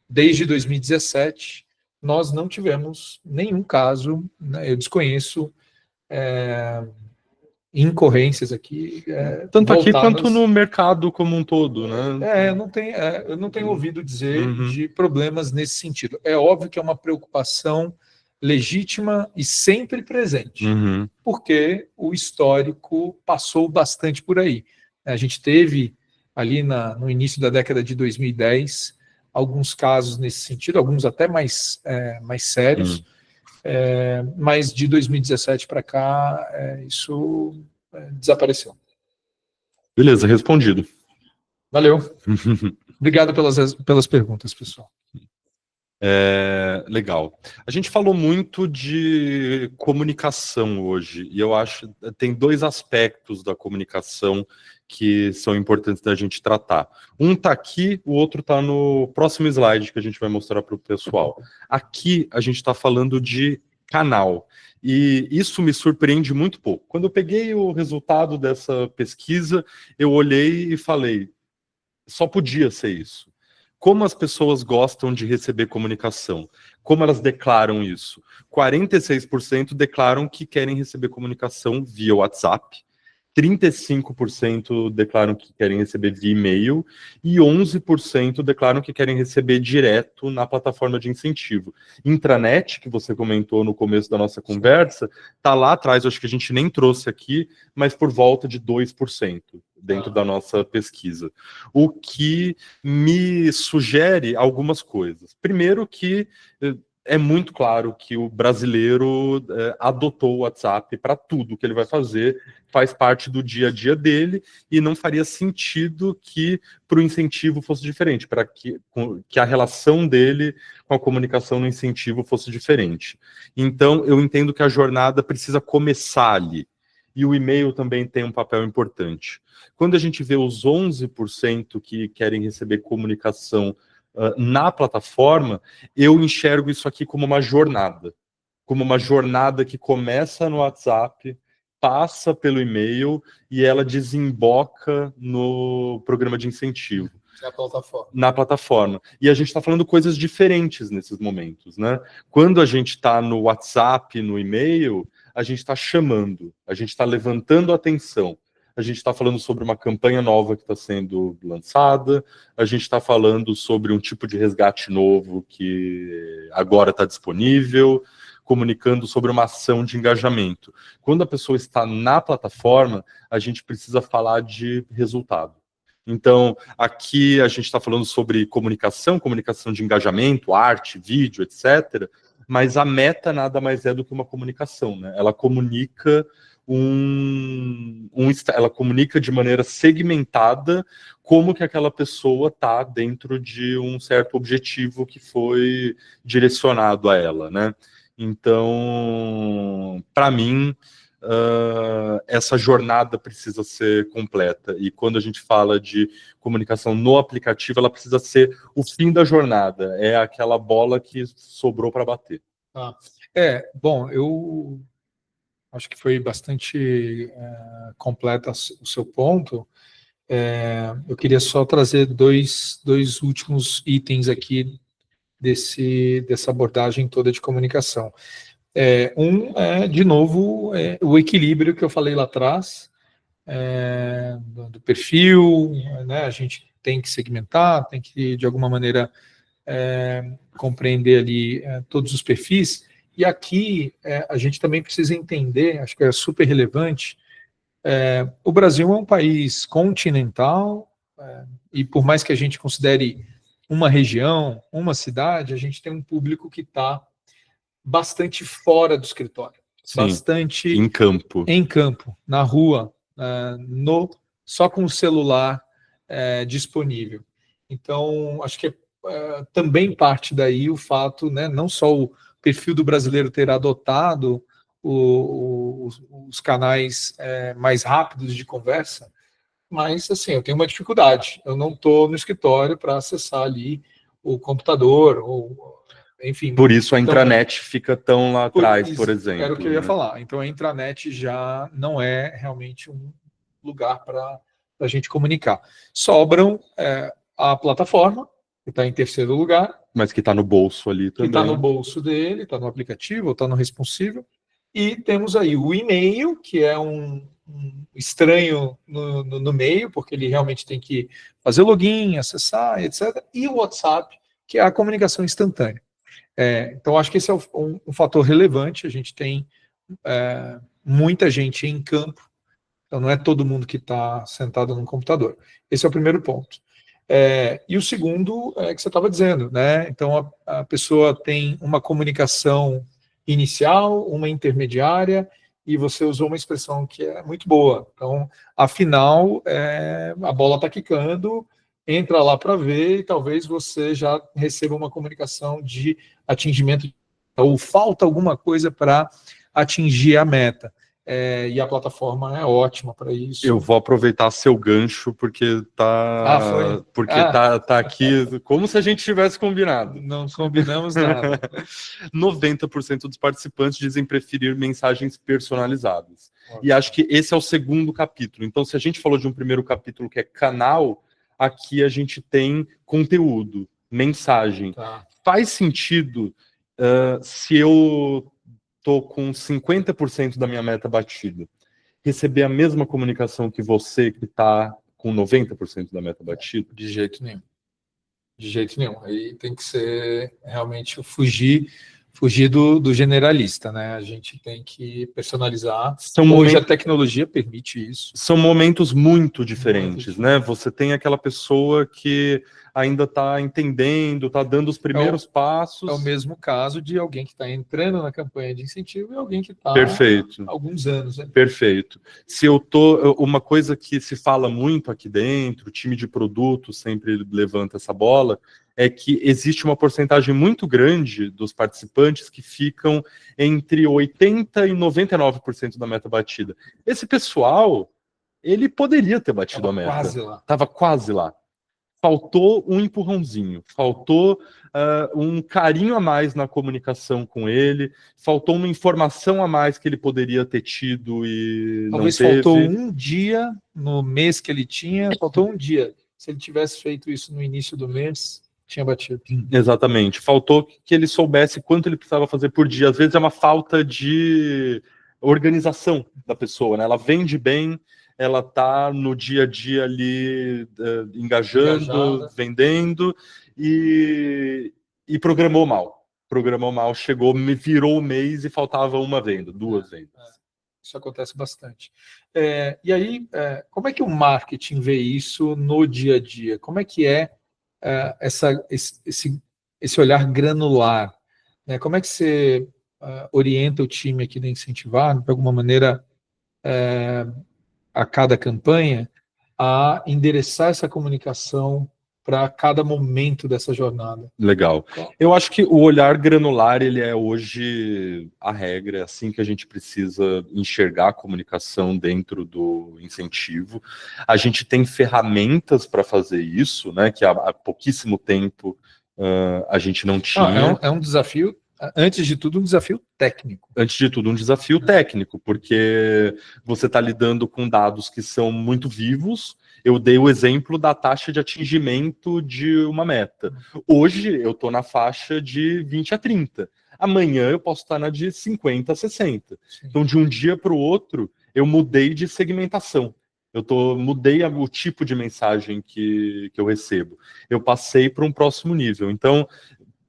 desde 2017, nós não tivemos nenhum caso, né, eu desconheço incorrências aqui. Tanto aqui voltadas... quanto no mercado como um todo, né? Eu não tenho ouvido dizer de problemas nesse sentido. É óbvio que é uma preocupação legítima e sempre presente, porque o histórico passou bastante por aí. A gente teve ali no início da década de 2010 alguns casos nesse sentido, alguns até mais sérios, mas de 2017 para cá isso desapareceu. Beleza, respondido. Valeu. Obrigado pelas perguntas, pessoal. Legal. A gente falou muito de comunicação hoje, e eu acho que tem dois aspectos da comunicação que são importantes da gente tratar. Um está aqui, o outro está no próximo slide que a gente vai mostrar para o pessoal. Aqui a gente está falando de canal, e isso me surpreende muito pouco. Quando eu peguei o resultado dessa pesquisa, eu olhei e falei, só podia ser isso. Como as pessoas gostam de receber comunicação? Como elas declaram isso? 46% declaram que querem receber comunicação via WhatsApp, 35% declaram que querem receber via e-mail e 11% declaram que querem receber direto na plataforma de incentivo. Intranet, que você comentou no começo da nossa conversa, está lá atrás, acho que a gente nem trouxe aqui, mas por volta de 2% dentro da nossa pesquisa. O que me sugere algumas coisas. Primeiro que é muito claro que o brasileiro adotou o WhatsApp para tudo que ele vai fazer, faz parte do dia a dia dele, e não faria sentido que para o incentivo fosse diferente, para que a relação dele com a comunicação no incentivo fosse diferente. Então, eu entendo que a jornada precisa começar ali, e o e-mail também tem um papel importante. Quando a gente vê os 11% que querem receber comunicação na plataforma, eu enxergo isso aqui como uma jornada que começa no WhatsApp, passa pelo e-mail e ela desemboca no programa de incentivo. Na plataforma. E a gente está falando coisas diferentes nesses momentos, né? Quando a gente está no WhatsApp, no e-mail, a gente está chamando, a gente está levantando a atenção. A gente está falando sobre uma campanha nova que está sendo lançada, a gente está falando sobre um tipo de resgate novo que agora está disponível, comunicando sobre uma ação de engajamento. Quando a pessoa está na plataforma, a gente precisa falar de resultado. Então, aqui a gente está falando sobre comunicação de engajamento, arte, vídeo, etc., mas a meta nada mais é do que uma comunicação, né? Ela comunica ela comunica de maneira segmentada como que aquela pessoa está dentro de um certo objetivo que foi direcionado a ela, né? Então, para mim, essa jornada precisa ser completa, e quando a gente fala de comunicação no aplicativo, ela precisa ser o fim da jornada, é aquela bola que sobrou para bater. Bom, eu acho que foi bastante completa o seu ponto. Eu queria só trazer dois últimos itens aqui dessa abordagem toda de comunicação. De novo, o equilíbrio que eu falei lá atrás, do perfil, né? A gente tem que segmentar, tem que, de alguma maneira, compreender ali todos os perfis. E aqui a gente também precisa entender, acho que é super relevante, o Brasil é um país continental, e por mais que a gente considere uma região, uma cidade, a gente tem um público que está bastante fora do escritório. Sim, bastante em campo, na rua, só com o celular disponível. Então, acho que também parte daí o fato, né, não só o perfil do brasileiro ter adotado os canais mais rápidos de conversa, mas, assim, eu tenho uma dificuldade. Eu não estou no escritório para acessar ali o computador, ou, enfim. Por isso a intranet fica tão lá atrás, por exemplo. Era o que eu ia falar. Então, a intranet já não é realmente um lugar para a gente comunicar. Sobram a plataforma, que está em terceiro lugar, Mas que está no bolso ali que também. está no bolso dele, está no aplicativo, ou está no responsível. E temos aí o e-mail, que é um estranho no meio, porque ele realmente tem que fazer login, acessar, etc. E o WhatsApp, que é a comunicação instantânea. Então, acho que esse é um fator relevante. A gente tem muita gente em campo, então não é todo mundo que está sentado no computador. Esse é o primeiro ponto. E o segundo é que você estava dizendo, né? Então, a pessoa tem uma comunicação inicial, uma intermediária, e você usou uma expressão que é muito boa. Então, afinal, a bola está quicando, entra lá para ver, e talvez você já receba uma comunicação de atingimento, ou falta alguma coisa para atingir a meta. E a plataforma é ótima para isso. Eu vou aproveitar seu gancho, porque tá aqui como se a gente tivesse combinado. Não combinamos nada. 90% dos participantes dizem preferir mensagens personalizadas. E acho que esse é o segundo capítulo. Então, se a gente falou de um primeiro capítulo que é canal, aqui a gente tem conteúdo, mensagem. Tá. Faz sentido se eu tô com 50% da minha meta batida, receber a mesma comunicação que você que está com 90% da meta batida? De jeito nenhum. De jeito nenhum. Aí tem que ser realmente fugir do generalista, né? A gente tem que personalizar. Hoje a tecnologia permite isso. São momentos muito diferentes, né? Você tem aquela pessoa que ainda está entendendo, está dando os primeiros passos. É o mesmo caso de alguém que está entrando na campanha de incentivo e alguém que está há alguns anos. Né? Perfeito. Uma coisa que se fala muito aqui dentro, o time de produto sempre levanta essa bola, é que existe uma porcentagem muito grande dos participantes que ficam entre 80% e 99% da meta batida. Esse pessoal, ele poderia ter batido a meta. Estava quase lá. Faltou um empurrãozinho, faltou um carinho a mais na comunicação com ele, faltou uma informação a mais que ele poderia ter tido e talvez não teve. Faltou um dia no mês que ele tinha, faltou um dia. Se ele tivesse feito isso no início do mês, tinha batido. Exatamente. Faltou que ele soubesse quanto ele precisava fazer por dia. Às vezes é uma falta de organização da pessoa, né? Ela vende bem, ela está no dia a dia ali engajando, vendendo e programou mal. Programou mal, virou o mês e faltava uma venda, duas vendas. Isso acontece bastante. E aí, como é que o marketing vê isso no dia a dia? Como é que esse olhar granular? Né? Como é que você orienta o time aqui da Incentivar, de alguma maneira, a cada campanha, a endereçar essa comunicação para cada momento dessa jornada? Legal. Eu acho que o olhar granular, ele é hoje a regra, é assim que a gente precisa enxergar a comunicação dentro do incentivo. A gente tem ferramentas para fazer isso, né, que há pouquíssimo tempo a gente não tinha. É um desafio, antes de tudo, um desafio técnico. Antes de tudo, um desafio técnico, porque você está lidando com dados que são muito vivos. Eu dei o exemplo da taxa de atingimento de uma meta. Hoje eu estou na faixa de 20 a 30. Amanhã eu posso estar na de 50 a 60. Sim. Então, de um dia para o outro, eu mudei de segmentação. Mudei o tipo de mensagem que eu recebo. Eu passei para um próximo nível. Então,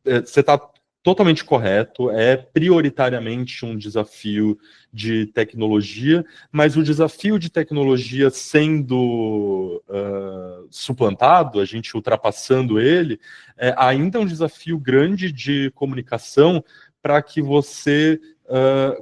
você está totalmente correto, é prioritariamente um desafio de tecnologia, mas o desafio de tecnologia sendo suplantado, a gente ultrapassando ele, ainda é um desafio grande de comunicação para que você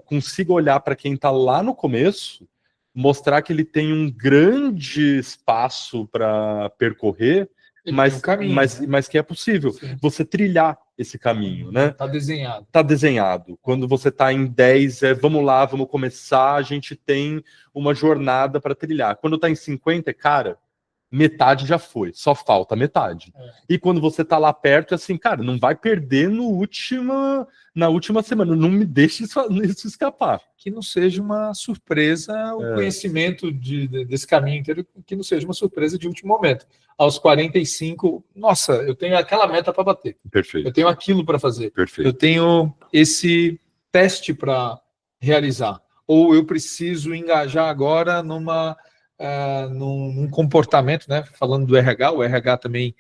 consiga olhar para quem está lá no começo, mostrar que ele tem um grande espaço para percorrer, mas que é possível. Sim. Você trilhar esse caminho, né? Está desenhado. Está desenhado. Quando você está em 10, vamos lá, vamos começar, a gente tem uma jornada para trilhar. Quando está em 50, cara, metade já foi, só falta metade. E quando você está lá perto, é assim, cara, não vai perder na última semana, não me deixe isso escapar. Que não seja uma surpresa o conhecimento desse caminho inteiro, que não seja uma surpresa de último momento. Aos 45, nossa, eu tenho aquela meta para bater. Perfeito. Eu tenho aquilo para fazer. Perfeito. Eu tenho esse teste para realizar. Ou eu preciso engajar agora num comportamento, né? Falando do RH, o RH também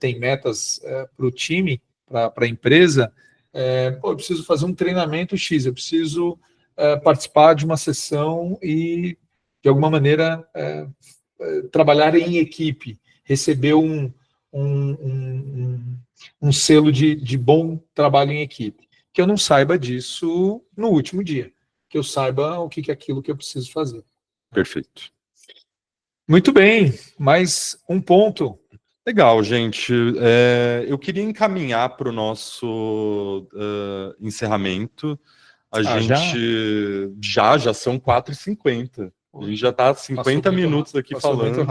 tem metas para o time, para a empresa. Eu preciso fazer um treinamento X, eu preciso participar de uma sessão e, de alguma maneira, trabalhar em equipe, receber um selo de bom trabalho em equipe. Que eu não saiba disso no último dia, que eu saiba o que é aquilo que eu preciso fazer. Perfeito. Muito bem, mais um ponto. Legal, gente. Eu queria encaminhar para o nosso encerramento. A gente já são 4h50. A gente já está 50 minutos aqui falando.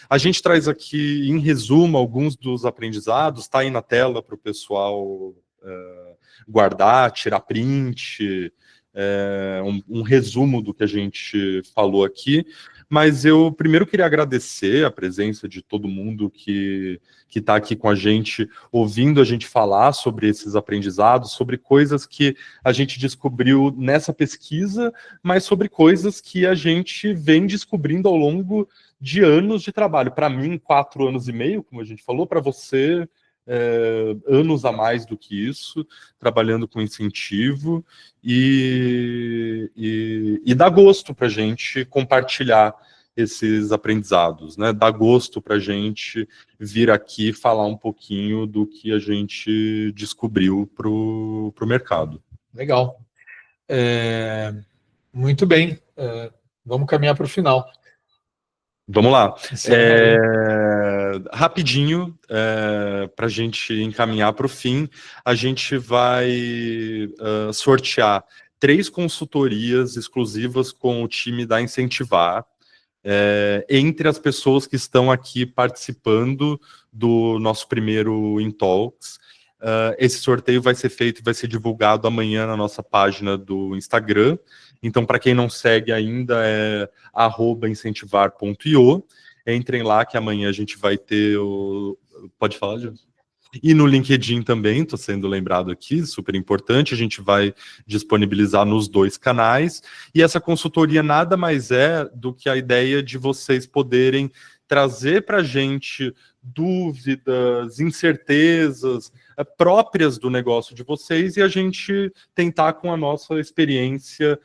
A gente traz aqui, em resumo, alguns dos aprendizados. Está aí na tela para o pessoal guardar, tirar print, um resumo do que a gente falou aqui. Mas eu primeiro queria agradecer a presença de todo mundo que está aqui com a gente, ouvindo a gente falar sobre esses aprendizados, sobre coisas que a gente descobriu nessa pesquisa, mas sobre coisas que a gente vem descobrindo ao longo de anos de trabalho. Para mim, 4 anos e meio, como a gente falou, para você, anos a mais do que isso, trabalhando com incentivo, e dá gosto para a gente compartilhar esses aprendizados, né? Dá gosto para a gente vir aqui falar um pouquinho do que a gente descobriu para o mercado. Legal. Muito bem. Vamos caminhar para o final. Vamos lá. Rapidinho, para a gente encaminhar para o fim, a gente vai sortear 3 consultorias exclusivas com o time da Incentivar, entre as pessoas que estão aqui participando do nosso primeiro InTalks. Esse sorteio vai ser feito e vai ser divulgado amanhã na nossa página do Instagram. Então, para quem não segue ainda, é @incentivar.io. Entrem lá que amanhã a gente vai ter o... Pode falar, Gil? E no LinkedIn também, estou sendo lembrado aqui, super importante, a gente vai disponibilizar nos 2 canais. E essa consultoria nada mais é do que a ideia de vocês poderem trazer para a gente dúvidas, incertezas próprias do negócio de vocês e a gente tentar, com a nossa experiência,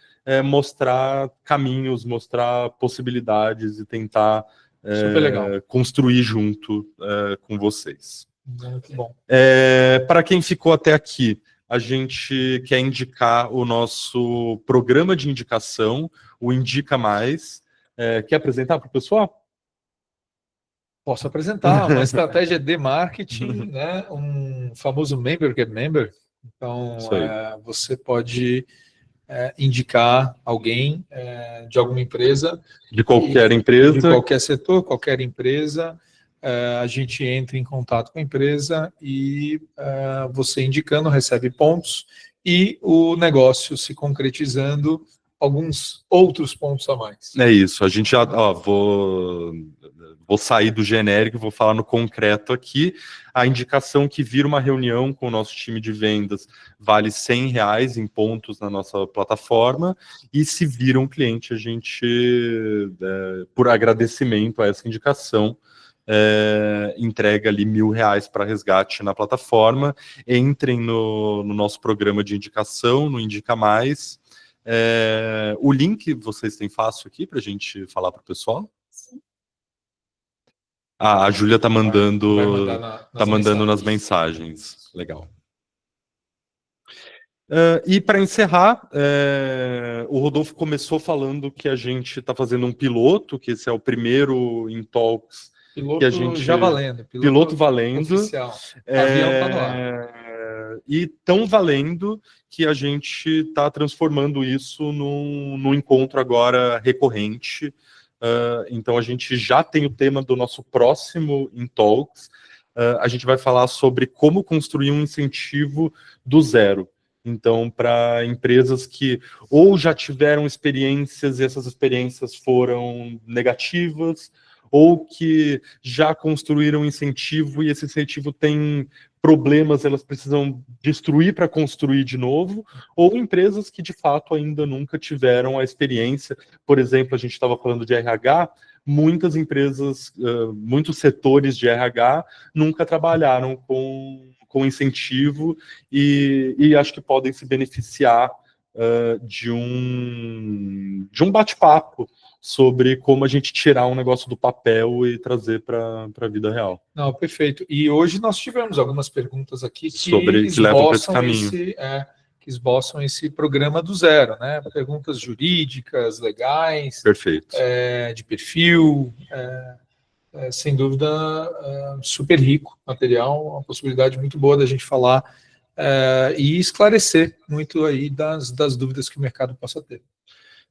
mostrar caminhos, mostrar possibilidades e tentar construir junto com vocês. Muito bom. Para quem ficou até aqui, a gente quer indicar o nosso programa de indicação, o Indica Mais. Quer apresentar para o pessoal? Posso apresentar uma estratégia de marketing, né? Um famoso member get member. Então, você pode indicar alguém de alguma empresa. De qualquer empresa. De qualquer setor, qualquer empresa. A gente entra em contato com a empresa e você indicando recebe pontos e o negócio se concretizando, alguns outros pontos a mais. É isso, a gente já vou sair do genérico e vou falar no concreto aqui. A indicação que vira uma reunião com o nosso time de vendas vale R$100 em pontos na nossa plataforma, e se vira um cliente, a gente, por agradecimento a essa indicação, entrega ali R$1.000 para resgate na plataforma. Entrem no nosso programa de indicação, no Indica Mais. O link vocês têm fácil aqui para a gente falar para o pessoal? Sim. A Júlia está mandando, nas mensagens. mensagens. Legal. E para encerrar, o Rodolfo começou falando que a gente está fazendo um piloto, que esse é o primeiro InTalks. Piloto já valendo. Piloto valendo. Oficial. Avião está no ar. E tão valendo que a gente está transformando isso num encontro agora recorrente. Então a gente já tem o tema do nosso próximo InTalks. A gente vai falar sobre como construir um incentivo do zero. Então, para empresas que ou já tiveram experiências e essas experiências foram negativas, ou que já construíram incentivo e esse incentivo tem problemas, elas precisam destruir para construir de novo, ou empresas que de fato ainda nunca tiveram a experiência. Por exemplo, a gente estava falando de RH, muitas empresas, muitos setores de RH nunca trabalharam com incentivo e acho que podem se beneficiar de um bate-papo sobre como a gente tirar um negócio do papel e trazer para a vida real. Não, perfeito. E hoje nós tivemos algumas perguntas aqui que levam para esse caminho. Que esboçam esse programa do zero, né? Perguntas jurídicas, legais, perfeito, de perfil, sem dúvida, super rico material, uma possibilidade muito boa da gente falar e esclarecer muito aí das dúvidas que o mercado possa ter.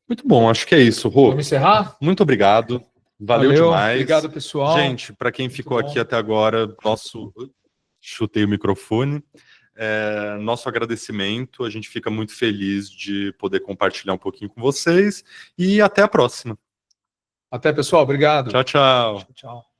Muito bom, acho que é isso, Rô. Vamos encerrar? Muito obrigado. Valeu demais. Obrigado, pessoal. Gente, para quem ficou aqui até agora, chutei o microfone. Nosso agradecimento, a gente fica muito feliz de poder compartilhar um pouquinho com vocês e até a próxima. Até, pessoal. Obrigado. Tchau, tchau. Tchau.